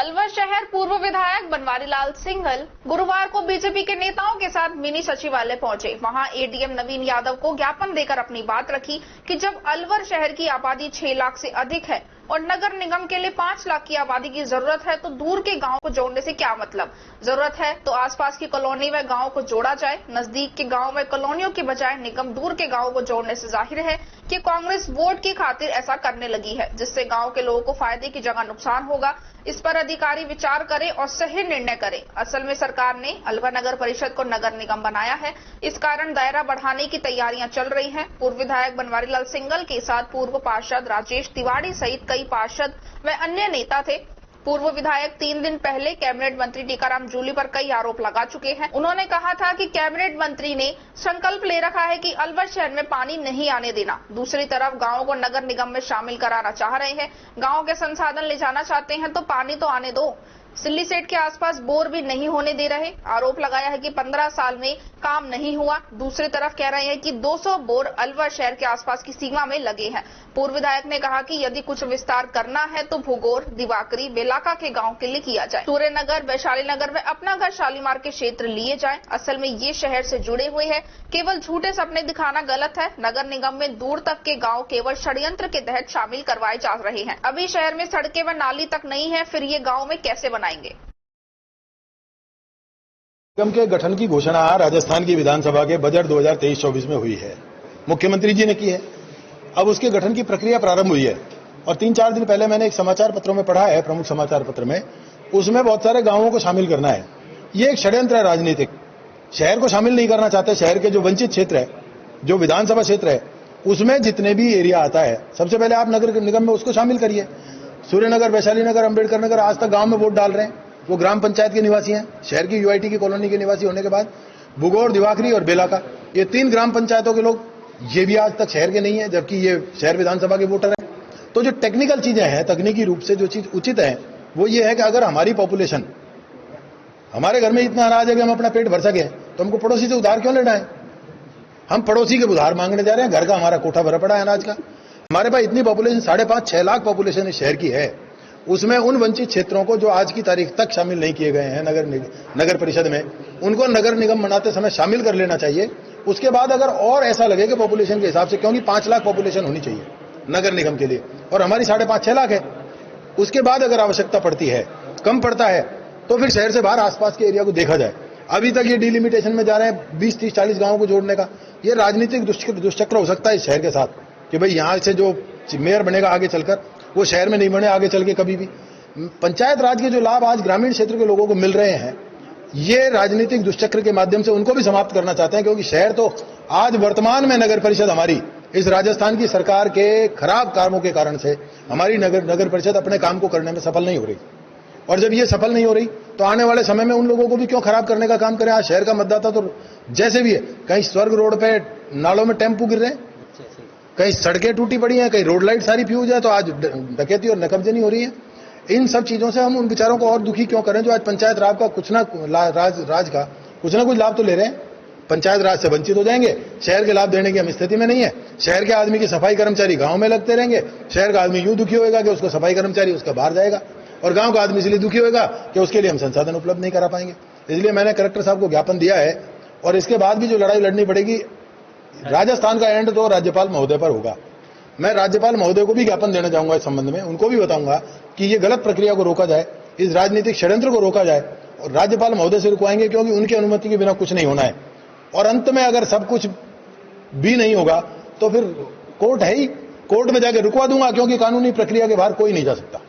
अलवर शहर पूर्व विधायक बनवारी लाल सिंघल गुरुवार को बीजेपी के नेताओं के साथ मिनी सचिवालय पहुंचे। वहां एडीएम नवीन यादव को ज्ञापन देकर अपनी बात रखी कि जब अलवर शहर की आबादी 6 लाख से अधिक है और नगर निगम के लिए 5 लाख की आबादी की जरूरत है तो दूर के गांव को जोड़ने से क्या मतलब। जरूरत है तो आसपास की कॉलोनी व गांव को जोड़ा जाए। नजदीक के गांव व कॉलोनियों के बजाय निगम दूर के गांव को जोड़ने से जाहिर है कि कांग्रेस वोट की खातिर ऐसा करने लगी है, जिससे गांव के लोगों को फायदे की जगह नुकसान होगा। इस पर अधिकारी विचार करें और सही निर्णय करें। असल में सरकार ने अलवर नगर परिषद को नगर निगम बनाया है, इस कारण दायरा बढ़ाने की तैयारियां चल रही हैं। पूर्व विधायक बनवारी लाल सिंघल के साथ पूर्व पार्षद राजेश तिवारी सहित कई पार्षद व अन्य नेता थे। पूर्व विधायक 3 दिन पहले कैबिनेट मंत्री टीकाराम जूली पर कई आरोप लगा चुके हैं। उन्होंने कहा था कि कैबिनेट मंत्री ने संकल्प ले रखा है कि अलवर शहर में पानी नहीं आने देना। दूसरी तरफ गांवों को नगर निगम में शामिल कराना चाह रहे हैं। गांव के संसाधन ले जाना चाहते हैं तो पानी तो आने दो। सिल्ली सेट के आसपास बोर भी नहीं होने दे रहे। आरोप लगाया है कि 15 साल में काम नहीं हुआ। दूसरी तरफ कह रहे हैं कि 200 बोर अलवर शहर के आसपास की सीमा में लगे हैं। पूर्व विधायक ने कहा कि यदि कुछ विस्तार करना है तो भूगोर, दिवाकरी, बेलाका के गांव के लिए किया जाए। सूर्यनगर, वैशाली नगर व अपना घर शालीमार के क्षेत्र लिए जाए। असल में ये शहर से जुड़े हुए हैं। केवल झूठे सपने दिखाना गलत है। नगर निगम में दूर तक के गाँव केवल षड्यंत्र के तहत शामिल करवाए जा रहे हैं। अभी शहर में सड़कें व नाली तक नहीं है, फिर ये गाँव में कैसे बनाएंगे। निगम के गठन की घोषणा राजस्थान की विधानसभा के बजट 2023-24 में हुई है, मुख्यमंत्री जी ने की है। अब उसके गठन की प्रक्रिया प्रारंभ हुई है और 3-4 दिन पहले मैंने एक समाचार पत्रों में पढ़ा है, प्रमुख समाचार पत्र में, उसमें बहुत सारे गांवों को शामिल करना है। ये एक षड्यंत्र है राजनीतिक। शहर को शामिल नहीं करना चाहते। शहर के जो वंचित क्षेत्र है, जो विधानसभा क्षेत्र है, उसमें जितने भी एरिया आता है, सबसे पहले आप नगर निगम में उसको शामिल करिए। सूर्यनगर, वैशाली नगर, अम्बेडकर नगर आज तक गांव में वोट डाल रहे हैं, वो ग्राम पंचायत के निवासी हैं। शहर की यूआईटी की कॉलोनी के निवासी होने के बाद भूगोर, दिवाकरी और बेलाका, ये 3 ग्राम पंचायतों के लोग, ये भी आज तक शहर के नहीं है, जबकि ये शहर विधानसभा के वोटर हैं। तो जो टेक्निकल चीजें हैं, तकनीकी रूप से जो चीज उचित है वो ये है कि अगर हमारी पॉपुलेशन, हमारे घर में इतना अनाज है कि हम अपना पेट भर सके, तो हमको पड़ोसी से उधार क्यों लेना है। हम पड़ोसी के उधार मांगने जा रहे हैं। घर का हमारा कोठा भरा पड़ा है अनाज का। हमारे पास इतनी पॉपुलेशन 5.5-6 लाख पॉपुलेशन इस शहर की है। उसमें उन वंचित क्षेत्रों को जो आज की तारीख तक शामिल नहीं किए गए हैं नगर परिषद में, उनको नगर निगम बनाते समय शामिल कर लेना चाहिए। उसके बाद अगर और ऐसा लगे कि पॉपुलेशन के हिसाब से, क्योंकि 5 लाख पॉपुलेशन होनी चाहिए नगर निगम के लिए और हमारी 5.5-6 लाख है, उसके बाद अगर आवश्यकता पड़ती है, कम पड़ता है, तो फिर शहर से बाहर आसपास के एरिया को देखा जाए। अभी तक ये डिलिमिटेशन में जा रहे हैं 20, 30, 40 गांवों को जोड़ने का। ये राजनीतिक दुष्चक्र हो सकता है इस शहर के साथ कि भाई यहां से जो मेयर बनेगा आगे चलकर, वो शहर में नहीं बने आगे चल के कभी भी। पंचायत राज के जो लाभ आज ग्रामीण क्षेत्र के लोगों को मिल रहे हैं, ये राजनीतिक दुष्चक्र के माध्यम से उनको भी समाप्त करना चाहते हैं। क्योंकि शहर तो आज वर्तमान में नगर परिषद हमारी इस राजस्थान की सरकार के खराब कामों के कारण से हमारी नगर परिषद अपने काम को करने में सफल नहीं हो रही। और जब ये सफल नहीं हो रही तो आने वाले समय में उन लोगों को भी क्यों खराब करने का काम करें। आज शहर का मतदाता तो जैसे भी है, कहीं स्वर्ग रोड पे नालों में टेम्पू गिर रहे हैं, कहीं सड़कें टूटी पड़ी हैं, कहीं रोड लाइट सारी फ्यूज है, तो आज डकैती और नकबजनी हो रही है। इन सब चीजों से हम उन विचारों को और दुखी क्यों करें जो आज पंचायत राज का कुछ ना कुछ लाभ तो ले रहे हैं। पंचायत राज से वंचित हो जाएंगे। शहर के लाभ देने की हम स्थिति में नहीं है। शहर के आदमी की सफाई कर्मचारी गांव में लगते रहेंगे। शहर का आदमी यूं दुखी होगा कि उसको सफाई कर्मचारी उसका बाहर जाएगा, और गांव का आदमी इसलिए दुखी होगा कि उसके लिए हम संसाधन उपलब्ध नहीं करा पाएंगे। इसलिए मैंने कलेक्टर साहब को ज्ञापन दिया है और इसके बाद भी जो लड़ाई लड़नी पड़ेगी, राजस्थान का एंड तो राज्यपाल महोदय पर होगा। मैं राज्यपाल महोदय को भी ज्ञापन देना चाहूंगा इस संबंध में। उनको भी बताऊंगा कि ये गलत प्रक्रिया को रोका जाए, इस राजनीतिक षड्यंत्र को रोका जाए, और राज्यपाल महोदय से रुकवाएंगे क्योंकि उनकी अनुमति के बिना कुछ नहीं होना है। और अंत में अगर सब कुछ भी नहीं होगा तो फिर कोर्ट है ही, कोर्ट में जाके रुकवा दूंगा, क्योंकि कानूनी प्रक्रिया के बाहर कोई नहीं जा सकता।